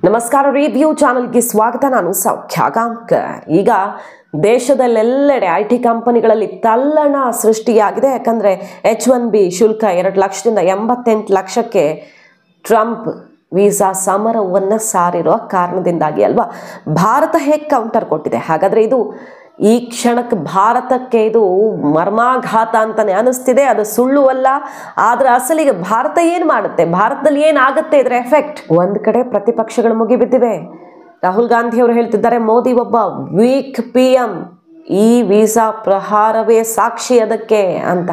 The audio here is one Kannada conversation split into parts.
ನಮಸ್ಕಾರ ರಿವ್ಯೂ ಚಾನೆಲ್ಗೆ ಸ್ವಾಗತ. ನಾನು ಸೌಖ್ಯ ಗಾಂವ್ಕರ್. ಈಗ ದೇಶದಲ್ಲೆಲ್ಲೆಡೆ IT ಕಂಪನಿಗಳಲ್ಲಿ ತಲ್ಲಣ ಸೃಷ್ಟಿಯಾಗಿದೆ. ಯಾಕಂದರೆ H1B ಶುಲ್ಕ 2 ಲಕ್ಷದಿಂದ 88 ಲಕ್ಷಕ್ಕೆ ಟ್ರಂಪ್ ವೀಸಾ ಸಮರವನ್ನು ಸಾರಿರೋ ಕಾರಣದಿಂದಾಗಿ ಅಲ್ವಾ. ಭಾರತ ಹೇಗೆ ಕೌಂಟರ್ ಕೊಟ್ಟಿದೆ? ಹಾಗಾದರೆ ಇದು ಈ ಕ್ಷಣಕ್ಕೆ ಭಾರತಕ್ಕೆ ಇದು ಮರ್ಮಾಘಾತ ಅಂತಲೇ ಅನಿಸ್ತಿದೆ. ಅದು ಸುಳ್ಳು ಅಲ್ಲ. ಆದರೆ ಅಸಲಿಗೆ ಭಾರತ ಏನು ಮಾಡುತ್ತೆ, ಭಾರತದಲ್ಲಿ ಏನಾಗುತ್ತೆ ಇದರ ಎಫೆಕ್ಟ್? ಒಂದು ಕಡೆ ಪ್ರತಿಪಕ್ಷಗಳು ಮುಗಿಬಿದ್ದಿವೆ. ರಾಹುಲ್ ಗಾಂಧಿ ಅವರು ಹೇಳ್ತಿದ್ದಾರೆ ಮೋದಿ ಒಬ್ಬ ವೀಕ್ PM, ಈ ವೀಸಾ ಪ್ರಹಾರವೇ ಸಾಕ್ಷಿ ಅದಕ್ಕೆ ಅಂತ.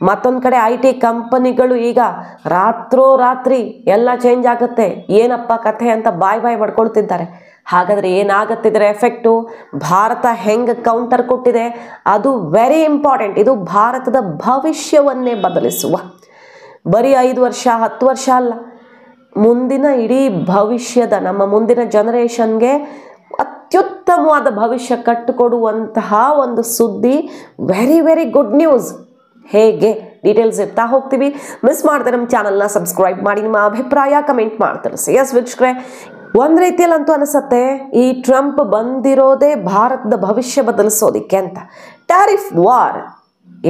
ಮತ್ತೊಂದು ಕಡೆ IT ಕಂಪನಿಗಳು ಈಗ ರಾತ್ರೋರಾತ್ರಿ ಎಲ್ಲ ಚೇಂಜ್ ಆಗುತ್ತೆ, ಏನಪ್ಪ ಕಥೆ ಅಂತ ಬಾಯ್ ಮಾಡ್ಕೊಳ್ತಿದ್ದಾರೆ. ಹಾಗಾದರೆ ಏನಾಗುತ್ತೆ ಇದರ ಎಫೆಕ್ಟು? ಭಾರತ ಹೆಂಗೆ ಕೌಂಟರ್ ಕೊಟ್ಟಿದೆ ಅದು ವೆರಿ ಇಂಪಾರ್ಟೆಂಟ್. ಇದು ಭಾರತದ ಭವಿಷ್ಯವನ್ನೇ ಬದಲಿಸುವ, ಬರೀ 5 ವರ್ಷ 10 ವರ್ಷ ಅಲ್ಲ, ಮುಂದಿನ ಇಡೀ ಭವಿಷ್ಯದ ನಮ್ಮ ಮುಂದಿನ ಜನರೇಷನ್ಗೆ ಅತ್ಯುತ್ತಮವಾದ ಭವಿಷ್ಯ ಕಟ್ಟಿಕೊಡುವಂತಹ ಒಂದು ಸುದ್ದಿ. Very good news. ಹೇಗೆ ಡೀಟೇಲ್ಸ್ ಇರ್ತಾ ಹೋಗ್ತೀವಿ. ಮಿಸ್ ಮಾಡಿದ್ರೆ ನಮ್ಮ ಚಾನಲ್ನ ಸಬ್ಸ್ಕ್ರೈಬ್ ಮಾಡಿ, ನಿಮ್ಮ ಅಭಿಪ್ರಾಯ ಕಮೆಂಟ್ ಮಾಡ್ತಾರೆ. ಎಸ್ ವೀಕ್ಷಕರೇ, ಒಂದು ರೀತಿಯಲ್ಲಂತೂ ಅನಿಸುತ್ತೆ ಈ ಟ್ರಂಪ್ ಬಂದಿರೋದೇ ಭಾರತದ ಭವಿಷ್ಯ ಬದಲಿಸೋದಿಕ್ಕೆ ಅಂತ. ಟ್ಯಾರಿಫ್ ವಾರ್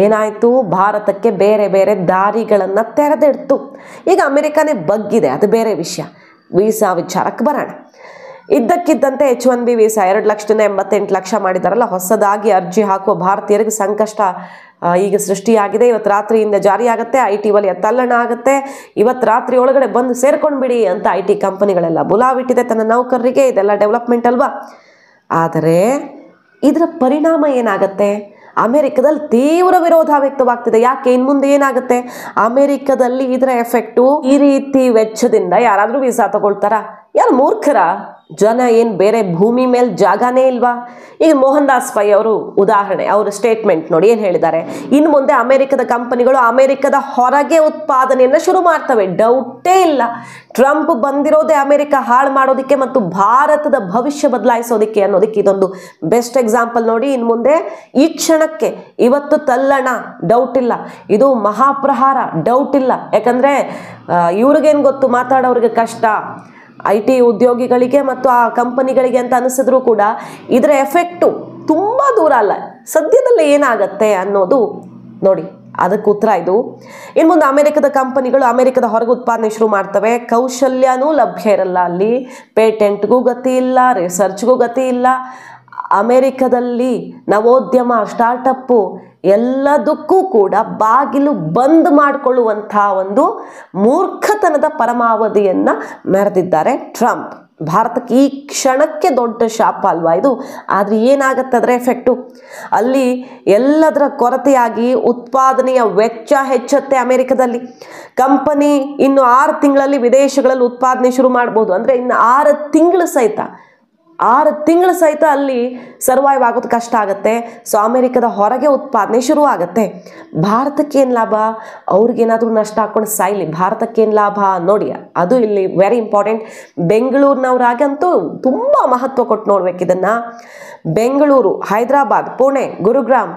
ಏನಾಯಿತು, ಭಾರತಕ್ಕೆ ಬೇರೆ ಬೇರೆ ದಾರಿಗಳನ್ನು ತೆರೆದಿಡ್ತು. ಈಗ ಅಮೆರಿಕನೇ ಬಗ್ಗಿದೆ, ಅದು ಬೇರೆ ವಿಷಯ. ವೀಸಾ ವಿಚಾರಕ್ಕೆ ಬರೋಣ. ಇದ್ದಕ್ಕಿದ್ದಂತೆ H1B ವೀಸಾ 2 ಲಕ್ಷದಿಂದ 88 ಲಕ್ಷ ಮಾಡಿದಾರಲ್ಲ, ಹೊಸದಾಗಿ ಅರ್ಜಿ ಹಾಕುವ ಭಾರತೀಯರಿಗೆ ಸಂಕಷ್ಟ ಈಗ ಸೃಷ್ಟಿಯಾಗಿದೆ. ಇವತ್ತು ರಾತ್ರಿಯಿಂದ ಜಾರಿಯಾಗುತ್ತೆ. IT ವಲಯ ತಲ್ಲಣ ಆಗುತ್ತೆ. ಇವತ್ತು ರಾತ್ರಿ ಒಳಗಡೆ ಬಂದು ಸೇರ್ಕೊಂಡು ಬಿಡಿ ಅಂತ IT ಕಂಪನಿಗಳೆಲ್ಲ ಬುಲಾವಿಟ್ಟಿದೆ ತನ್ನ ನೌಕರರಿಗೆ. ಇದೆಲ್ಲ ಡೆವಲಪ್ಮೆಂಟ್ ಅಲ್ವಾ. ಆದರೆ ಇದರ ಪರಿಣಾಮ ಏನಾಗುತ್ತೆ? ಅಮೆರಿಕದಲ್ಲಿ ತೀವ್ರ ವಿರೋಧ ವ್ಯಕ್ತವಾಗ್ತಿದೆ. ಯಾಕೆ? ಇನ್ನು ಮುಂದೆ ಏನಾಗುತ್ತೆ ಅಮೆರಿಕದಲ್ಲಿ ಇದರ ಎಫೆಕ್ಟು? ಈ ರೀತಿ ವೆಚ್ಚದಿಂದ ಯಾರಾದರೂ ವೀಸಾ ತಗೊಳ್ತಾರಾ? ಯಾರು ಮೂರ್ಖರ ಜನ? ಏನು ಬೇರೆ ಭೂಮಿ ಮೇಲೆ ಜಾಗನೇ ಇಲ್ವಾ? ಈಗ ಮೋಹನ್ ದಾಸ್ ಪೈ ಅವರು ಉದಾಹರಣೆ, ಅವರ ಸ್ಟೇಟ್ಮೆಂಟ್ ನೋಡಿ ಏನು ಹೇಳಿದ್ದಾರೆ. ಇನ್ನು ಮುಂದೆ ಅಮೆರಿಕದ ಕಂಪನಿಗಳು ಅಮೆರಿಕದ ಹೊರಗೆ ಉತ್ಪಾದನೆಯನ್ನು ಶುರು ಮಾಡ್ತವೆ, ಡೌಟೇ ಇಲ್ಲ. ಟ್ರಂಪ್ ಬಂದಿರೋದೇ ಅಮೆರಿಕ ಹಾಳು ಮಾಡೋದಕ್ಕೆ ಮತ್ತು ಭಾರತದ ಭವಿಷ್ಯ ಬದಲಾಯಿಸೋದಕ್ಕೆ ಅನ್ನೋದಕ್ಕೆ ಇದೊಂದು ಬೆಸ್ಟ್ ಎಕ್ಸಾಂಪಲ್ ನೋಡಿ. ಇನ್ನು ಮುಂದೆ ಈ ಕ್ಷಣಕ್ಕೆ ಇವತ್ತು ತಲ್ಲಣ, ಡೌಟ್ ಇಲ್ಲ. ಇದು ಮಹಾಪ್ರಹಾರ, ಡೌಟ್ ಇಲ್ಲ. ಯಾಕಂದರೆ ಇವ್ರಿಗೇನು ಗೊತ್ತು, ಮಾತಾಡೋರಿಗೆ ಕಷ್ಟ. IT ಉದ್ಯೋಗಿಗಳಿಗೆ ಮತ್ತು ಆ ಕಂಪನಿಗಳಿಗೆ ಅಂತ ಅನಿಸಿದ್ರು ಕೂಡ ಇದರ ಎಫೆಕ್ಟು ತುಂಬ ದೂರ ಅಲ್ಲ, ಸದ್ಯದಲ್ಲೇ ಏನಾಗತ್ತೆ ಅನ್ನೋದು ನೋಡಿ. ಅದಕ್ಕೆ ಉತ್ತರ ಇದು. ಇನ್ನು ಮುಂದೆ ಅಮೆರಿಕದ ಕಂಪನಿಗಳು ಅಮೆರಿಕದ ಹೊರಗೆ ಉತ್ಪಾದನೆ ಶುರು ಮಾಡ್ತವೆ. ಕೌಶಲ್ಯನೂ ಲಭ್ಯ ಇರಲ್ಲ ಅಲ್ಲಿ, ಪೇಟೆಂಟ್ಗೂ ಗತಿ ಇಲ್ಲ, ರಿಸರ್ಚ್ಗೂ ಗತಿ ಇಲ್ಲ. ಅಮೆರಿಕದಲ್ಲಿ ನವೋದ್ಯಮ, ಸ್ಟಾರ್ಟಪ್ಪು ಎಲ್ಲದಕ್ಕೂ ಕೂಡ ಬಾಗಿಲು ಬಂದ್ ಮಾಡಿಕೊಳ್ಳುವಂಥ ಒಂದು ಮೂರ್ಖತನದ ಪರಮಾವಧಿಯನ್ನು ಮೆರೆದಿದ್ದಾರೆ ಟ್ರಂಪ್. ಭಾರತಕ್ಕೆ ಈ ಕ್ಷಣಕ್ಕೆ ದೊಡ್ಡ ಶಾಪ ಅಲ್ವಾ ಇದು? ಆದರೆ ಏನಾಗುತ್ತೆ ಅದರ ಎಫೆಕ್ಟು? ಅಲ್ಲಿ ಎಲ್ಲದರ ಕೊರತೆಯಾಗಿ ಉತ್ಪಾದನೆಯ ವೆಚ್ಚ ಹೆಚ್ಚುತ್ತೆ. ಅಮೆರಿಕದಲ್ಲಿ ಕಂಪನಿ ಇನ್ನು 6 ತಿಂಗಳಲ್ಲಿ ವಿದೇಶಗಳಲ್ಲಿ ಉತ್ಪಾದನೆ ಶುರು ಮಾಡ್ಬೋದು. ಅಂದರೆ ಇನ್ನು 6 ತಿಂಗಳು ಸಹಿತ ಅಲ್ಲಿ ಸರ್ವೈವ್ ಆಗೋದು ಕಷ್ಟ ಆಗುತ್ತೆ. ಸೊ ಅಮೆರಿಕದ ಹೊರಗೆ ಉತ್ಪಾದನೆ ಶುರು ಆಗುತ್ತೆ. ಭಾರತಕ್ಕೇನು ಲಾಭ? ಅವ್ರಿಗೇನಾದರೂ ನಷ್ಟ ಹಾಕ್ಕೊಂಡು ಸಾಯ್ಲಿ, ಭಾರತಕ್ಕೇನು ಲಾಭ ನೋಡಿ. ಅದು ಇಲ್ಲಿ ವೆರಿ ಇಂಪಾರ್ಟೆಂಟ್. ಬೆಂಗಳೂರಿನವರಾಗಂತೂ ತುಂಬ ಮಹತ್ವ ಕೊಟ್ಟು ನೋಡ್ಬೇಕು ಇದನ್ನು. ಬೆಂಗಳೂರು, ಹೈದರಾಬಾದ್, ಪುಣೆ, ಗುರುಗ್ರಾಮ್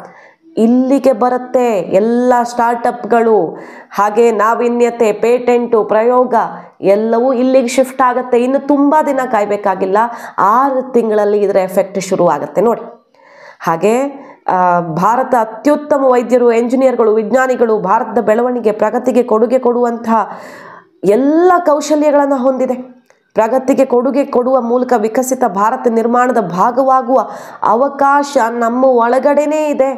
ಇಲ್ಲಿಗೆ ಬರುತ್ತೆ ಎಲ್ಲ ಸ್ಟಾರ್ಟಪ್ಗಳು. ಹಾಗೆ ನಾವೀನ್ಯತೆ, ಪೇಟೆಂಟು, ಪ್ರಯೋಗ ಎಲ್ಲವೂ ಇಲ್ಲಿಗೆ ಶಿಫ್ಟ್ ಆಗುತ್ತೆ. ಇನ್ನು ತುಂಬ ದಿನ ಕಾಯಬೇಕಾಗಿಲ್ಲ, 6 ತಿಂಗಳಲ್ಲಿ ಇದರ ಎಫೆಕ್ಟ್ ಶುರುವಾಗುತ್ತೆ ನೋಡಿ. ಹಾಗೆ ಭಾರತ ಅತ್ಯುತ್ತಮ ವೈದ್ಯರು, ಎಂಜಿನಿಯರ್ಗಳು, ವಿಜ್ಞಾನಿಗಳು, ಭಾರತದ ಬೆಳವಣಿಗೆ ಪ್ರಗತಿಗೆ ಕೊಡುಗೆ ಕೊಡುವಂಥ ಎಲ್ಲ ಕೌಶಲ್ಯಗಳನ್ನು ಹೊಂದಿದೆ. ಪ್ರಗತಿಗೆ ಕೊಡುಗೆ ಕೊಡುವ ಮೂಲಕ ವಿಕಸಿತ ಭಾರತ ನಿರ್ಮಾಣದ ಭಾಗವಾಗುವ ಅವಕಾಶ ನಮ್ಮ ಒಳಗಡೆನೇ ಇದೆ.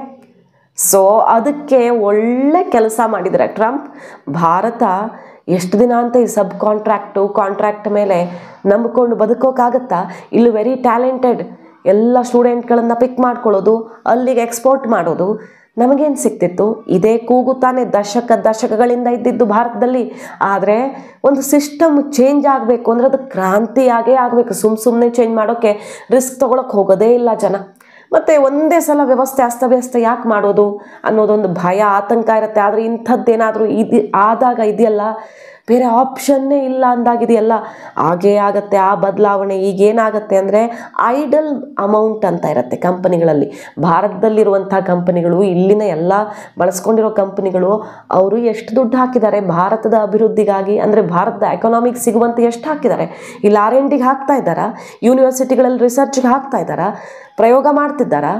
ಸೊ ಅದಕ್ಕೆ ಒಳ್ಳೆ ಕೆಲಸ ಮಾಡಿದರೆ ಟ್ರಂಪ್. ಭಾರತ ಎಷ್ಟು ದಿನ ಅಂತ ಈ ಸಬ್ ಕಾಂಟ್ರಾಕ್ಟ್ ಮೇಲೆ ನಂಬಿಕೊಂಡು ಬದುಕೋಕ್ಕಾಗತ್ತಾ? ಇಲ್ಲಿ ವೆರಿ ಟ್ಯಾಲೆಂಟೆಡ್ ಎಲ್ಲ ಸ್ಟೂಡೆಂಟ್ಗಳನ್ನು ಪಿಕ್ ಮಾಡ್ಕೊಳ್ಳೋದು, ಅಲ್ಲಿಗೆ ಎಕ್ಸ್ಪೋರ್ಟ್ ಮಾಡೋದು. ನಮಗೇನು ಸಿಗ್ತಿತ್ತು? ಇದೇ ಕೂಗು ತಾನೇ ದಶಕಗಳಿಂದ ಇದ್ದಿದ್ದು ಭಾರತದಲ್ಲಿ. ಆದರೆ ಒಂದು ಸಿಸ್ಟಮ್ ಚೇಂಜ್ ಆಗಬೇಕು ಅಂದರೆ ಅದು ಕ್ರಾಂತಿಯಾಗೇ ಆಗಬೇಕು. ಸುಮ್ಮನೆ ಚೇಂಜ್ ಮಾಡೋಕ್ಕೆ ರಿಸ್ಕ್ ತೊಗೊಳಕ್ಕೆ ಹೋಗೋದೇ ಇಲ್ಲ ಜನ. ಮತ್ತು ಒಂದೇ ಸಲ ವ್ಯವಸ್ಥೆ ಅಸ್ತವ್ಯಸ್ತ ಯಾಕೆ ಮಾಡೋದು ಅನ್ನೋದೊಂದು ಭಯ, ಆತಂಕ ಇರುತ್ತೆ. ಆದರೆ ಇಂಥದ್ದೇನಾದರೂ ಆದಾಗ ಇದೆಯಲ್ಲ, ಬೇರೆ ಆಪ್ಷನ್ನೇ ಇಲ್ಲ ಅಂದಾಗಿದೆಯಲ್ಲ. ಹಾಗೇ ಆಗುತ್ತೆ ಆ ಬದಲಾವಣೆ. ಈಗೇನಾಗುತ್ತೆ ಅಂದರೆ ಐಡಲ್ ಅಮೌಂಟ್ ಅಂತ ಇರುತ್ತೆ ಕಂಪನಿಗಳಲ್ಲಿ. ಭಾರತದಲ್ಲಿರುವಂಥ ಕಂಪನಿಗಳು, ಇಲ್ಲಿನ ಎಲ್ಲ ಬಳಸ್ಕೊಂಡಿರೋ ಕಂಪನಿಗಳು, ಅವರು ಎಷ್ಟು ದುಡ್ಡು ಹಾಕಿದ್ದಾರೆ ಭಾರತದ ಅಭಿವೃದ್ಧಿಗಾಗಿ, ಅಂದರೆ ಭಾರತದ ಎಕನಾಮಿಕ್ ಸಿಗುವಂತೆ ಎಷ್ಟು ಹಾಕಿದ್ದಾರೆ. ಇಲ್ಲಿ R&Dಗೆ ಹಾಕ್ತಾ ಇದ್ದಾರಾ, ಯೂನಿವರ್ಸಿಟಿಗಳಲ್ಲಿ ರಿಸರ್ಚ್ಗೆ ಹಾಕ್ತಾ ಇದ್ದಾರಾ, ಪ್ರಯೋಗ ಮಾಡ್ತಿದ್ದಾರಾ?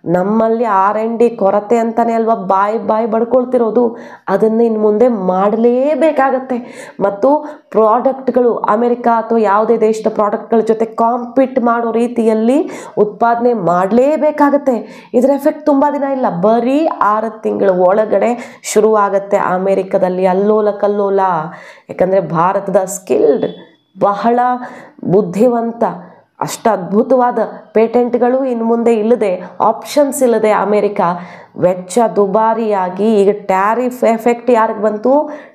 ನಮ್ಮಲ್ಲಿ R&D ಕೊರತೆ ಅಂತಲೇ ಅಲ್ವಾ ಬಾಯಿ ಬಡ್ಕೊಳ್ತಿರೋದು. ಅದನ್ನು ಇನ್ನು ಮುಂದೆ ಮಾಡಲೇಬೇಕಾಗತ್ತೆ. ಮತ್ತು ಪ್ರಾಡಕ್ಟ್ಗಳು ಅಮೆರಿಕ ಅಥವಾ ಯಾವುದೇ ದೇಶದ ಪ್ರಾಡಕ್ಟ್ಗಳ ಜೊತೆ ಕಾಂಪೀಟ್ ಮಾಡೋ ರೀತಿಯಲ್ಲಿ ಉತ್ಪಾದನೆ ಮಾಡಲೇಬೇಕಾಗತ್ತೆ. ಇದರ ಎಫೆಕ್ಟ್ ತುಂಬ ದಿನ ಇಲ್ಲ, ಬರೀ 6 ತಿಂಗಳ ಒಳಗಡೆ ಶುರುವಾಗತ್ತೆ ಅಮೆರಿಕದಲ್ಲಿ ಅಲ್ಲೋಲ ಕಲ್ಲೋಲ. ಯಾಕಂದರೆ ಭಾರತದ ಸ್ಕಿಲ್ಡ್, ಬಹಳ ಬುದ್ಧಿವಂತ, ಅಷ್ಟು ಅದ್ಭುತವಾದ ಪೇಟೆಂಟ್ಗಳು ಇನ್ನು ಮುಂದೆ ಇಲ್ಲದೆ, ಆಪ್ಷನ್ಸ್ ಇಲ್ಲದೆ ಅಮೇರಿಕ ವೆಚ್ಚ ದುಬಾರಿಯಾಗಿ, ಈಗ ಟ್ಯಾರಿಫ್ ಎಫೆಕ್ಟ್ ಯಾರಿಗೆ ಬಂತು?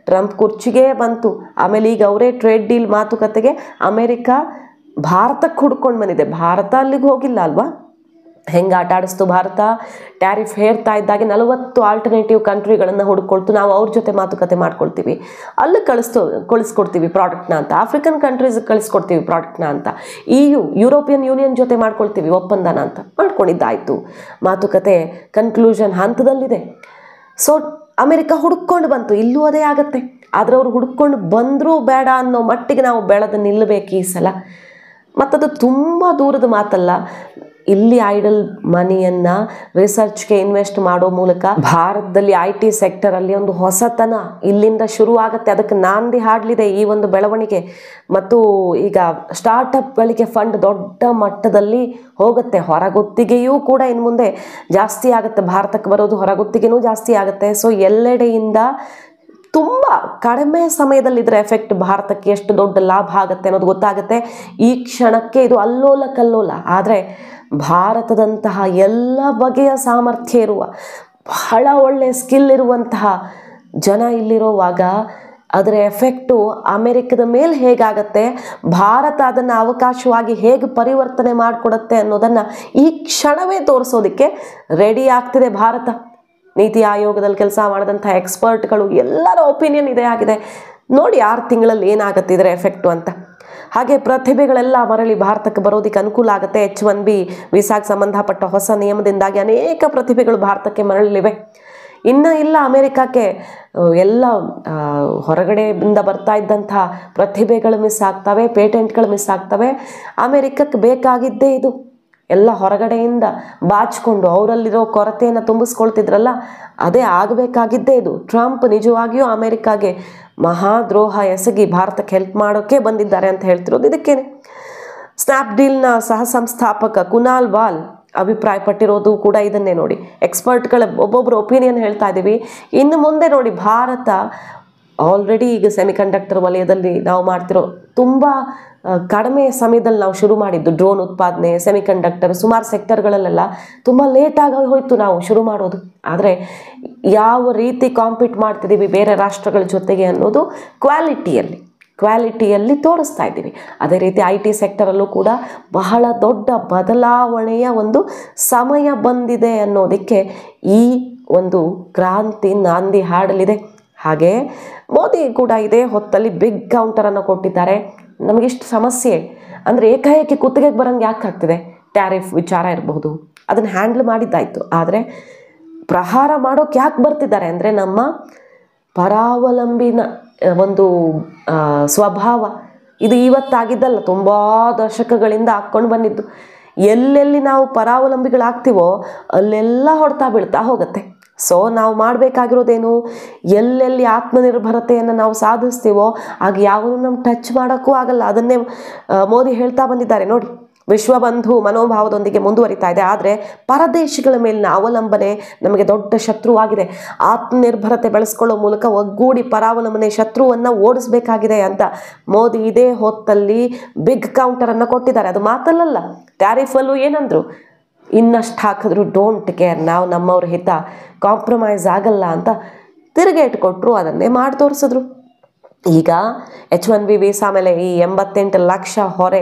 ಟ್ರಂಪ್ ಕುರ್ಚಿಗೆ ಬಂತು. ಆಮೇಲೆ ಈಗ ಅವರೇ ಟ್ರೇಡ್ ಡೀಲ್ ಮಾತುಕತೆಗೆ ಅಮೇರಿಕ ಭಾರತಕ್ಕೆ ಹುಡ್ಕೊಂಡು ಬಂದಿದೆ. ಭಾರತ ಅಲ್ಲಿಗೆ ಹೋಗಿಲ್ಲ ಅಲ್ವಾ? ಹೆಂಗೆ ಆಟ ಆಡಿಸ್ತು ಭಾರತ? ಟ್ಯಾರಿಫ್ ಹೇರ್ತಾ ಇದ್ದಾಗೆ 40 ಆಲ್ಟರ್ನೇಟಿವ್ ಕಂಟ್ರಿಗಳನ್ನು ಹುಡ್ಕೊಳ್ತು. ನಾವು ಅವ್ರ ಜೊತೆ ಮಾತುಕತೆ ಮಾಡ್ಕೊಳ್ತೀವಿ, ಅಲ್ಲಿ ಕಳಿಸ್ಕೊಡ್ತೀವಿ ಪ್ರಾಡಕ್ಟ್ನ ಅಂತ. ಆಫ್ರಿಕನ್ ಕಂಟ್ರೀಸ್ಗೆ ಕಳಿಸ್ಕೊಡ್ತೀವಿ ಪ್ರಾಡಕ್ಟ್ನ ಅಂತ. ಯುರೋಪಿಯನ್ ಯೂನಿಯನ್ ಜೊತೆ ಮಾಡ್ಕೊಳ್ತೀವಿ ಒಪ್ಪಂದನ ಅಂತ ಮಾಡ್ಕೊಂಡಿದ್ದಾಯಿತು. ಮಾತುಕತೆ ಕನ್ಕ್ಲೂಷನ್ ಹಂತದಲ್ಲಿದೆ. ಸೊ ಅಮೆರಿಕ ಹುಡ್ಕೊಂಡು ಬಂತು, ಇಲ್ಲೂ ಅದೇ ಆಗತ್ತೆ. ಆದರೆ ಅವ್ರು ಹುಡ್ಕೊಂಡು ಬಂದರೂ ಬೇಡ ಅನ್ನೋ ಮಟ್ಟಿಗೆ ನಾವು ಬೆಳೆದು ನಿಲ್ಲಬೇಕು ಈ ಸಲ. ಮತ್ತದು ತುಂಬ ದೂರದ ಮಾತಲ್ಲ. ಇಲ್ಲಿ ಐಡಲ್ ಮನಿಯನ್ನು ರಿಸರ್ಚ್ಗೆ ಇನ್ವೆಸ್ಟ್ ಮಾಡೋ ಮೂಲಕ ಭಾರತದಲ್ಲಿ IT ಸೆಕ್ಟರಲ್ಲಿ ಒಂದು ಹೊಸತನ ಇಲ್ಲಿಂದ ಶುರುವಾಗುತ್ತೆ. ಅದಕ್ಕೆ ನಾಂದಿ ಹಾಡಲಿದೆ ಈ ಒಂದು ಬೆಳವಣಿಗೆ. ಮತ್ತು ಈಗ ಸ್ಟಾರ್ಟಪ್ಗಳಿಗೆ ಫಂಡ್ ದೊಡ್ಡ ಮಟ್ಟದಲ್ಲಿ ಹೋಗುತ್ತೆ. ಹೊರಗುತ್ತಿಗೆಯೂ ಕೂಡ ಇನ್ನು ಮುಂದೆ ಜಾಸ್ತಿ ಆಗುತ್ತೆ. ಭಾರತಕ್ಕೆ ಬರೋದು ಹೊರಗುತ್ತಿಗೆನೂ ಜಾಸ್ತಿ ಆಗುತ್ತೆ. ಸೊ ಎಲ್ಲೆಡೆಯಿಂದ ತುಂಬ ಕಡಿಮೆ ಸಮಯದಲ್ಲಿ ಇದರ ಎಫೆಕ್ಟ್ ಭಾರತಕ್ಕೆ ಎಷ್ಟು ದೊಡ್ಡ ಲಾಭ ಆಗುತ್ತೆ ಅನ್ನೋದು ಗೊತ್ತಾಗುತ್ತೆ. ಈ ಕ್ಷಣಕ್ಕೆ ಇದು ಅಲ್ಲೋಲ ಕಲ್ಲೋಲ. ಆದರೆ ಭಾರತದಂತಹ ಎಲ್ಲ ಬಗೆಯ ಸಾಮರ್ಥ್ಯ ಇರುವ, ಬಹಳ ಒಳ್ಳೆಯ ಸ್ಕಿಲ್ ಇರುವಂತಹ ಜನ ಇಲ್ಲಿರುವಾಗ ಅದರ ಎಫೆಕ್ಟು ಅಮೆರಿಕದ ಮೇಲೆ ಹೇಗಾಗತ್ತೆ, ಭಾರತ ಅದನ್ನು ಅವಕಾಶವಾಗಿ ಹೇಗೆ ಪರಿವರ್ತನೆ ಮಾಡಿಕೊಡುತ್ತೆ ಅನ್ನೋದನ್ನು ಈ ಕ್ಷಣವೇ ತೋರಿಸೋದಕ್ಕೆ ರೆಡಿ ಆಗ್ತಿದೆ ಭಾರತ. ನೀತಿ ಆಯೋಗದಲ್ಲಿ ಕೆಲಸ ಮಾಡಿದಂಥ ಎಕ್ಸ್ಪರ್ಟ್ಗಳು ಎಲ್ಲರ ಒಪಿನಿಯನ್ ಇದೇ ಆಗಿದೆ. ನೋಡಿ 6 ತಿಂಗಳಲ್ಲಿ ಏನಾಗುತ್ತೆ ಇದರ ಎಫೆಕ್ಟು ಅಂತ. ಹಾಗೆ ಪ್ರತಿಭೆಗಳೆಲ್ಲ ಮರಳಿ ಭಾರತಕ್ಕೆ ಬರೋದಕ್ಕೆ ಅನುಕೂಲ ಆಗುತ್ತೆ. H1B ವೀಸಾಗೆ ಸಂಬಂಧಪಟ್ಟ ಹೊಸ ನಿಯಮದಿಂದಾಗಿ ಅನೇಕ ಪ್ರತಿಭೆಗಳು ಭಾರತಕ್ಕೆ ಮರಳಲಿವೆ. ಇನ್ನು ಇಲ್ಲ ಅಮೇರಿಕಕ್ಕೆ ಎಲ್ಲ ಹೊರಗಡೆಯಿಂದ ಬರ್ತಾ ಇದ್ದಂಥ ಪ್ರತಿಭೆಗಳು ಮಿಸ್ ಆಗ್ತವೆ, ಪೇಟೆಂಟ್ಗಳು ಮಿಸ್ ಆಗ್ತವೆ. ಅಮೇರಿಕಕ್ಕೆ ಬೇಕಾಗಿದ್ದೇ ಇದು. ಎಲ್ಲ ಹೊರಗಡೆಯಿಂದ ಬಾಚಿಕೊಂಡು ಅವರಲ್ಲಿರೋ ಕೊರತೆಯನ್ನು ತುಂಬಿಸ್ಕೊಳ್ತಿದ್ರಲ್ಲ, ಅದೇ ಆಗಬೇಕಾಗಿದ್ದೇ ಇದು. ಟ್ರಂಪ್ ನಿಜವಾಗಿಯೂ ಅಮೇರಿಕಾಗೆ ಮಹಾದ್ರೋಹ ಎಸಗಿ ಭಾರತಕ್ಕೆ ಹೆಲ್ಪ್ ಮಾಡೋಕ್ಕೆ ಬಂದಿದ್ದಾರೆ ಅಂತ ಹೇಳ್ತಿರೋದು ಇದಕ್ಕೇನೆ. ಸ್ನ್ಯಾಪ್ಡೀಲ್ನ ಸಹ ಸಂಸ್ಥಾಪಕ ಕುನಾಲ್ ವಾಲ್ ಅಭಿಪ್ರಾಯಪಟ್ಟಿರೋದು ಕೂಡ ಇದನ್ನೇ ನೋಡಿ. ಎಕ್ಸ್ಪರ್ಟ್ಗಳ ಒಬ್ಬೊಬ್ಬರು ಒಪಿನಿಯನ್ ಹೇಳ್ತಾ ಇದ್ದೀವಿ. ಇನ್ನು ಮುಂದೆ ನೋಡಿ ಭಾರತ ಆಲ್ರೆಡಿ ಈಗ ಸೆಮಿಕಂಡಕ್ಟರ್ ವಲಯದಲ್ಲಿ ನಾವು ಮಾಡ್ತಿರೋ ತುಂಬ ಕಡಿಮೆ ಸಮಯದಲ್ಲಿ ನಾವು ಶುರು ಮಾಡಿದ್ದು ಡ್ರೋನ್ ಉತ್ಪಾದನೆ, ಸೆಮಿಕಂಡಕ್ಟರ್, ಸುಮಾರು ಸೆಕ್ಟರ್ಗಳಲ್ಲೆಲ್ಲ ತುಂಬ ಲೇಟಾಗಿ ಹೋಯಿತು ನಾವು ಶುರು ಮಾಡೋದು. ಆದರೆ ಯಾವ ರೀತಿ ಕಾಂಪೀಟ್ ಮಾಡ್ತಿದ್ದೀವಿ ಬೇರೆ ರಾಷ್ಟ್ರಗಳ ಜೊತೆಗೆ ಅನ್ನೋದು ಕ್ವಾಲಿಟಿಯಲ್ಲಿ ತೋರಿಸ್ತಾ ಇದ್ದೀವಿ. ಅದೇ ರೀತಿ IT ಸೆಕ್ಟರಲ್ಲೂ ಕೂಡ ಬಹಳ ದೊಡ್ಡ ಬದಲಾವಣೆಯ ಒಂದು ಸಮಯ ಬಂದಿದೆ ಅನ್ನೋದಕ್ಕೆ ಈ ಒಂದು ಕ್ರಾಂತಿ ನಾಂದಿ ಹಾಡಲಿದೆ. ಹಾಗೆ ಮೋದಿ ಕೂಡ ಇದೇ ಹೊತ್ತಲ್ಲಿ ಬಿಗ್ ಕೌಂಟರನ್ನು ಕೊಟ್ಟಿದ್ದಾರೆ. ನಮಗಿಷ್ಟು ಸಮಸ್ಯೆ ಅಂದರೆ ಏಕಾಏಕಿ ಕುತ್ತಿಗೆಗೆ ಬರೋಂಗೆ ಯಾಕೆ ಆಗ್ತಿದೆ? ಟ್ಯಾರಿಫ್ ವಿಚಾರ ಇರಬಹುದು, ಅದನ್ನು ಹ್ಯಾಂಡಲ್ ಮಾಡಿದ್ದಾಯಿತು. ಆದರೆ ಪ್ರಹಾರ ಮಾಡೋಕೆ ಯಾಕೆ ಬರ್ತಿದ್ದಾರೆ ಅಂದರೆ ನಮ್ಮ ಪರಾವಲಂಬಿನ ಒಂದು ಸ್ವಭಾವ ಇದು ಇವತ್ತಾಗಿದ್ದಲ್ಲ, ತುಂಬ ದಶಕಗಳಿಂದ ಹಾಕ್ಕೊಂಡು ಬಂದಿದ್ದು. ಎಲ್ಲೆಲ್ಲಿ ನಾವು ಪರಾವಲಂಬಿಗಳಾಗ್ತೀವೋ ಅಲ್ಲೆಲ್ಲ ಹೊಡ್ತಾ ಬೀಳ್ತಾ ಹೋಗುತ್ತೆ. ಸೊ ನಾವು ಮಾಡಬೇಕಾಗಿರೋದೇನು? ಎಲ್ಲೆಲ್ಲಿ ಆತ್ಮನಿರ್ಭರತೆಯನ್ನು ನಾವು ಸಾಧಿಸ್ತೀವೋ ಆಗ ಯಾವನು ನಮ್ಗೆ ಟಚ್ ಮಾಡೋಕ್ಕೂ ಆಗಲ್ಲ. ಅದನ್ನೇ ಮೋದಿ ಹೇಳ್ತಾ ಬಂದಿದ್ದಾರೆ ನೋಡಿ. ವಿಶ್ವಬಂಧು ಮನೋಭಾವದೊಂದಿಗೆ ಮುಂದುವರಿತಾ ಇದೆ. ಆದರೆ ಪರದೇಶಿಗಳ ಮೇಲಿನ ಅವಲಂಬನೆ ನಮಗೆ ದೊಡ್ಡ ಶತ್ರುವಾಗಿದೆ. ಆತ್ಮನಿರ್ಭರತೆ ಬೆಳೆಸ್ಕೊಳ್ಳೋ ಮೂಲಕ ಒಗ್ಗೂಡಿ ಪರಾವಲಂಬನೆ ಶತ್ರುವನ್ನು ಓಡಿಸಬೇಕಾಗಿದೆ ಅಂತ ಮೋದಿ ಇದೇ ಹೊತ್ತಲ್ಲಿ ಬಿಗ್ ಕೌಂಟರನ್ನು ಕೊಟ್ಟಿದ್ದಾರೆ. ಅದು ಮಾತಲ್ಲ, ಟ್ಯಾರಿಫಲ್ಲೂ ಏನಂದ್ರು, ಇನ್ನಷ್ಟು ಹಾಕಿದ್ರು ಡೋಂಟ್ ಕೇರ್, ನಾವು ನಮ್ಮವ್ರ ಹಿತ ಕಾಂಪ್ರಮೈಸ್ ಆಗಲ್ಲ ಅಂತ ತಿರುಗೇಟು ಕೊಟ್ಟರು. ಅದನ್ನೇ ಮಾಡಿ ತೋರಿಸಿದ್ರು. ಈಗ H1B ವೀಸಾ ಮೇಲೆ ಈ 88 ಲಕ್ಷ ಹೊರೆ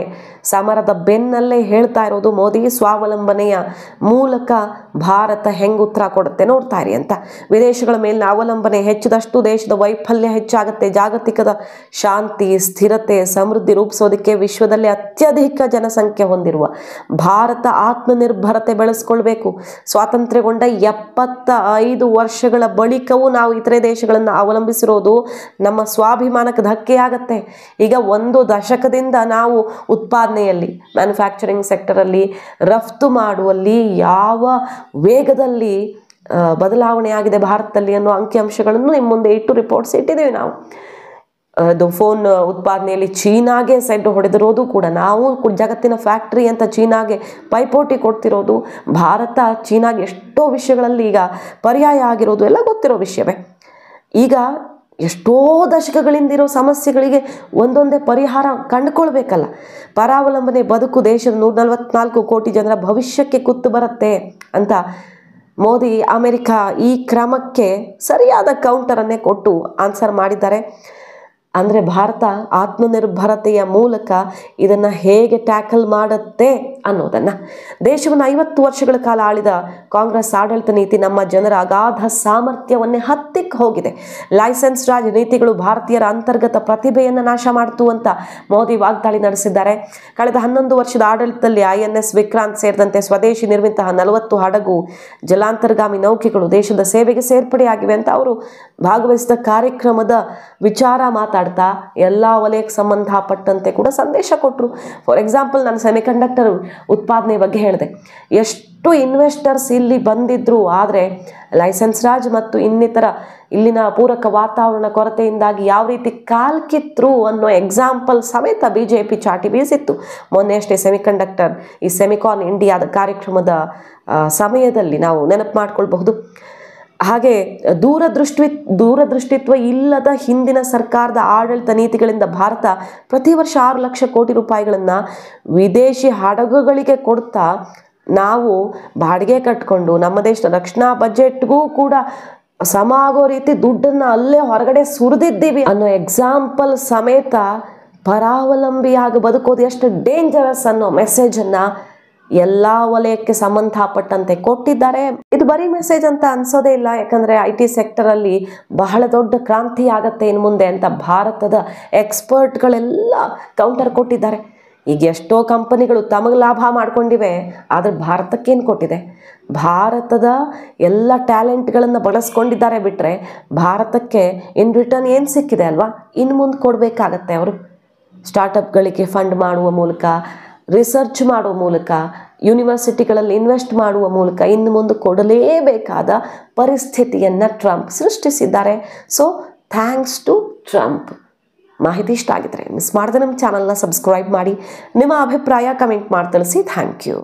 ಸಮರದ ಬೆನ್ನಲ್ಲೇ ಹೇಳ್ತಾ ಇರೋದು ಮೋದಿ ಸ್ವಾವಲಂಬನೆಯ ಮೂಲಕ ಭಾರತ ಹೆಂಗೆ ಉತ್ತರ ಕೊಡುತ್ತೆ ನೋಡ್ತಾ ಇರಿ ಅಂತ. ವಿದೇಶಗಳ ಮೇಲಿನ ಅವಲಂಬನೆ ಹೆಚ್ಚಿದಷ್ಟು ದೇಶದ ವೈಫಲ್ಯ ಹೆಚ್ಚಾಗುತ್ತೆ. ಜಾಗತಿಕದ ಶಾಂತಿ, ಸ್ಥಿರತೆ, ಸಮೃದ್ಧಿ ರೂಪಿಸೋದಕ್ಕೆ ವಿಶ್ವದಲ್ಲಿ ಅತ್ಯಧಿಕ ಜನಸಂಖ್ಯೆ ಹೊಂದಿರುವ ಭಾರತ ಆತ್ಮನಿರ್ಭರತೆ ಬೆಳೆಸ್ಕೊಳ್ಬೇಕು. ಸ್ವಾತಂತ್ರ್ಯಗೊಂಡ 75 ವರ್ಷಗಳ ಬಳಿಕವೂ ನಾವು ಇತರೆ ದೇಶಗಳನ್ನು ಅವಲಂಬಿಸಿರೋದು ನಮ್ಮ ಸ್ವಾಭಿಮಾನಕ್ಕೆ ಧಕ್ಕೆಯಾಗತ್ತೆ. ಈಗ 1 ದಶಕದಿಂದ ನಾವು ಉತ್ಪಾದನೆಯಲ್ಲಿ, ಮ್ಯಾನುಫ್ಯಾಕ್ಚರಿಂಗ್ ಸೆಕ್ಟರಲ್ಲಿ, ರಫ್ತು ಮಾಡುವಲ್ಲಿ ಯಾವ ವೇಗದಲ್ಲಿ ಬದಲಾವಣೆ ಆಗಿದೆ ಭಾರತದಲ್ಲಿ ಅನ್ನೋ ಅಂಕಿಅಂಶಗಳನ್ನು ನಿಮ್ಮ ಮುಂದೆ ಇಟ್ಟು ರಿಪೋರ್ಟ್ಸ್ ಇಟ್ಟಿದ್ದೀವಿ ನಾವು. ಅದು ಫೋನ್ ಉತ್ಪಾದನೆಯಲ್ಲಿ ಚೀನಾಗೆ ಸೆಡ್ ಹೊಡೆದಿರೋದು ಕೂಡ ನಾವು ಜಗತ್ತಿನ ಫ್ಯಾಕ್ಟ್ರಿ ಅಂತ ಚೀನಾಗೆ ಪೈಪೋಟಿ ಕೊಡ್ತಿರೋದು, ಭಾರತ ಚೀನಾಗೆ ಎಷ್ಟೋ ವಿಷಯಗಳಲ್ಲಿ ಈಗ ಪರ್ಯಾಯ ಆಗಿರೋದು ಎಲ್ಲ ಗೊತ್ತಿರೋ ವಿಷಯವೇ. ಈಗ ಎಷ್ಟೋ ದಶಕಗಳಿಂದಿರೋ ಸಮಸ್ಯೆಗಳಿಗೆ ಒಂದೊಂದೇ ಪರಿಹಾರ ಕಂಡುಕೊಳ್ಬೇಕಲ್ಲ. ಪರಾವಲಂಬನೆ ಬದುಕು ದೇಶದ 144 ಕೋಟಿ ಜನರ ಭವಿಷ್ಯಕ್ಕೆ ಕುತ್ತು ಬರುತ್ತೆ ಅಂತ ಮೋದಿ ಅಮೆರಿಕ ಈ ಕ್ರಮಕ್ಕೆ ಸರಿಯಾದ ಕೌಂಟರನ್ನೇ ಕೊಟ್ಟು ಆನ್ಸರ್ ಮಾಡಿದ್ದಾರೆ. ಅಂದರೆ ಭಾರತ ಆತ್ಮನಿರ್ಭರತೆಯ ಮೂಲಕ ಇದನ್ನು ಹೇಗೆ ಟ್ಯಾಕಲ್ ಮಾಡುತ್ತೆ ಅನ್ನೋದನ್ನು. ದೇಶವನ್ನು 50 ವರ್ಷಗಳ ಕಾಲ ಆಳಿದ ಕಾಂಗ್ರೆಸ್ ಆಡಳಿತ ನೀತಿ ನಮ್ಮ ಜನರ ಅಗಾಧ ಸಾಮರ್ಥ್ಯವನ್ನೇ ಹತ್ತಿಕ್ಕೆ ಹೋಗಿದೆ. ಲೈಸೆನ್ಸ್ ರಾಜ್ ನೀತಿಗಳು ಭಾರತೀಯರ ಅಂತರ್ಗತ ಪ್ರತಿಭೆಯನ್ನು ನಾಶ ಮಾಡ್ತು ಅಂತ ಮೋದಿ ವಾಗ್ದಾಳಿ ನಡೆಸಿದ್ದಾರೆ. ಕಳೆದ 11 ವರ್ಷದ ಆಡಳಿತದಲ್ಲಿ INS ವಿಕ್ರಾಂತ್ ಸೇರಿದಂತೆ ಸ್ವದೇಶಿ ನಿರ್ಮಿತ 40 ಹಡಗು ಜಲಾಂತರ್ಗಾಮಿ ನೌಕೆಗಳು ದೇಶದ ಸೇವೆಗೆ ಸೇರ್ಪಡೆಯಾಗಿವೆ ಅಂತ ಅವರು ಭಾಗವಹಿಸಿದ ಕಾರ್ಯಕ್ರಮದ ವಿಚಾರ ಮಾತಾಡ್ತಾ ಎಲ್ಲ ವಲಯಕ್ಕೆ ಸಂಬಂಧಪಟ್ಟಂತೆ ಕೂಡ ಸಂದೇಶ ಕೊಟ್ಟರು. ಫಾರ್ ಎಕ್ಸಾಂಪಲ್, ನಾನು ಸೆಮಿಕಂಡಕ್ಟರ್ ಉತ್ಪಾದನೆ ಬಗ್ಗೆ ಹೇಳಿದೆ. ಎಷ್ಟು ಇನ್ವೆಸ್ಟರ್ಸ್ ಇಲ್ಲಿ ಬಂದಿದ್ರು, ಆದರೆ ಲೈಸೆನ್ಸ್ ರಾಜ್ ಮತ್ತು ಇನ್ನಿತರ ಇಲ್ಲಿನ ಪೂರಕ ವಾತಾವರಣ ಕೊರತೆಯಿಂದಾಗಿ ಯಾವ ರೀತಿ ಕಾಲ್ಕಿತ್ರು ಅನ್ನೋ ಎಕ್ಸಾಂಪಲ್ ಸಮೇತ BJP ಚಾಟಿ ಬೀಸಿತ್ತು. ಮೊನ್ನೆ ಅಷ್ಟೇ ಸೆಮಿಕಂಡಕ್ಟರ್ ಈ ಸೆಮಿಕಾನ್ ಇಂಡಿಯಾದ ಕಾರ್ಯಕ್ರಮದ ಸಮಯದಲ್ಲಿ ನಾವು ನೆನಪು ಮಾಡ್ಕೊಳ್ಬಹುದು. ಹಾಗೆ ದೂರದೃಷ್ಟಿತ್ವ ಇಲ್ಲದ ಹಿಂದಿನ ಸರ್ಕಾರದ ಆಡಳಿತ ನೀತಿಗಳಿಂದ ಭಾರತ ಪ್ರತಿ ವರ್ಷ 6 ಲಕ್ಷ ಕೋಟಿ ರೂಪಾಯಿಗಳನ್ನು ವಿದೇಶಿ ಹಡಗುಗಳಿಗೆ ಕೊಡ್ತಾ ನಾವು ಬಾಡಿಗೆ ಕಟ್ಕೊಂಡು ನಮ್ಮ ದೇಶದ ರಕ್ಷಣಾ ಬಜೆಟ್ಗೂ ಕೂಡ ಸಮ ಆಗೋ ರೀತಿ ದುಡ್ಡನ್ನು ಅಲ್ಲೇ ಹೊರಗಡೆ ಸುರಿದಿದ್ದೀವಿ ಅನ್ನೋ ಎಕ್ಸಾಂಪಲ್ ಸಮೇತ ಪರಾವಲಂಬಿಯಾಗಿ ಬದುಕೋದು ಎಷ್ಟು ಡೇಂಜರಸ್ ಅನ್ನೋ ಮೆಸೇಜನ್ನು ಎಲ್ಲ ವಲಯಕ್ಕೆ ಸಂಬಂಧಪಟ್ಟಂತೆ ಕೊಟ್ಟಿದ್ದಾರೆ. ಇದು ಬರೀ ಮೆಸೇಜ್ ಅಂತ ಅನ್ಸೋದೇ ಇಲ್ಲ, ಯಾಕಂದರೆ IT ಸೆಕ್ಟರಲ್ಲಿ ಬಹಳ ದೊಡ್ಡ ಕ್ರಾಂತಿ ಆಗತ್ತೆ ಇನ್ನು ಮುಂದೆ ಅಂತ ಭಾರತದ ಎಕ್ಸ್ಪರ್ಟ್ಗಳೆಲ್ಲ ಕೌಂಟರ್ ಕೊಟ್ಟಿದ್ದಾರೆ. ಈಗ ಎಷ್ಟೋ ಕಂಪನಿಗಳು ತಮಗೆ ಲಾಭ ಮಾಡ್ಕೊಂಡಿವೆ, ಆದರೆ ಭಾರತಕ್ಕೇನು ಕೊಟ್ಟಿದೆ? ಭಾರತದ ಎಲ್ಲ ಟ್ಯಾಲೆಂಟ್ಗಳನ್ನು ಬಳಸ್ಕೊಂಡಿದ್ದಾರೆ ಬಿಟ್ಟರೆ ಭಾರತಕ್ಕೆ ಇನ್ ರಿಟರ್ನ್ ಏನು ಸಿಕ್ಕಿದೆ ಅಲ್ವಾ? ಇನ್ನು ಮುಂದೆ ಕೊಡಬೇಕಾಗತ್ತೆ. ಅವರು ಸ್ಟಾರ್ಟಪ್ಗಳಿಗೆ ಫಂಡ್ ಮಾಡುವ ಮೂಲಕ, ರಿಸರ್ಚ್ ಮಾಡುವ ಮೂಲಕ, ಯೂನಿವರ್ಸಿಟಿಗಳಲ್ಲಿ ಇನ್ವೆಸ್ಟ್ ಮಾಡುವ ಮೂಲಕ ಇನ್ನು ಮುಂದೆ ಕೊಡಲೇಬೇಕಾದ ಪರಿಸ್ಥಿತಿಯನ್ನು ಟ್ರಂಪ್ ಸೃಷ್ಟಿಸಿದ್ದಾರೆ. So thanks to Trump. ಮಾಹಿತಿ ಇಷ್ಟ ಆಗಿದ್ರೆ ಮಿಸ್ ಮಾಡದೆ ನಮ್ಮ ಚಾನಲ್ನ ಸಬ್ಸ್ಕ್ರೈಬ್ ಮಾಡಿ, ನಿಮ್ಮ ಅಭಿಪ್ರಾಯ ಕಮೆಂಟ್ ಮಾಡಿ ತಿಳಿಸಿ. Thank you.